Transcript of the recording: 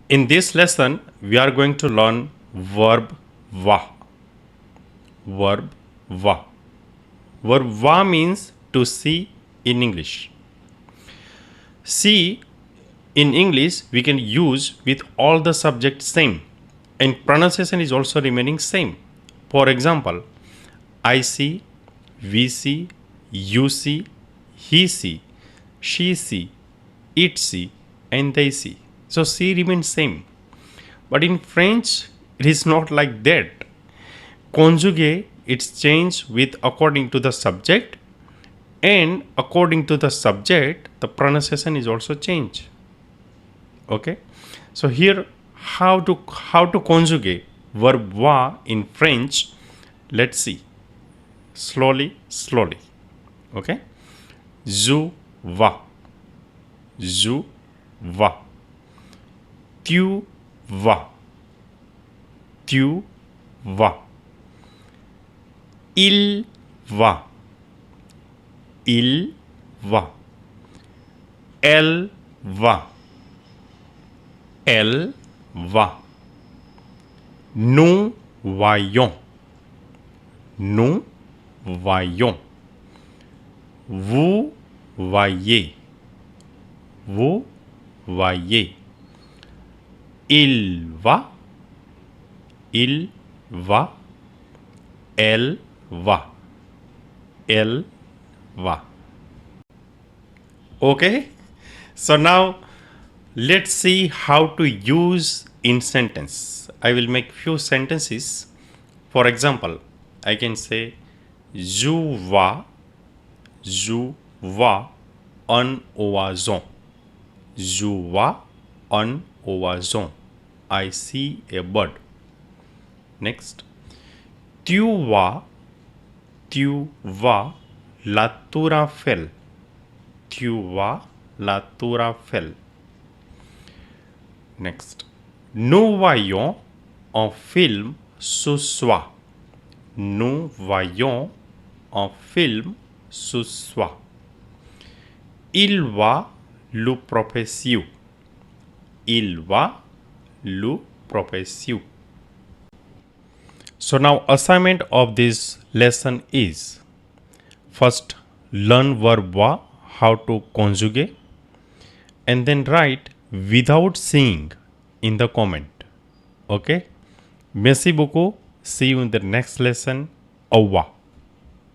In this lesson, we are going to learn verb va. Verb va. Verb va means to see in English. See in English we can use with all the subjects same, and pronunciation is also remaining same. For example, I see, we see, you see, he see, she see, it see, and they see. So see remains same. But in French, it is not like that. Conjugate, it's changed with according to the subject, and according to the subject, the pronunciation is also changed. Okay, so here how to conjugate verb va in French. Let's see slowly. Okay, je va, tu vas, il va, elle va, nous voyons, vous voyez, il va, elle va. Okay, so now let's see how to use in sentence. I will make few sentences. For example, I can say je vois un oiseau. Je vois un oiseau. I see a bird. Next, tu vois la tour Eiffel. Tu vois la tour Eiffel. Next, nous voyons un film ce soir. Nous voyons un film ce soir. Il va le professeur. So now assignment of this lesson is, first learn verb va, how to conjugate, and then write without seeing in the comment. Okay, merci beaucoup. See you in the next lesson. Au revoir.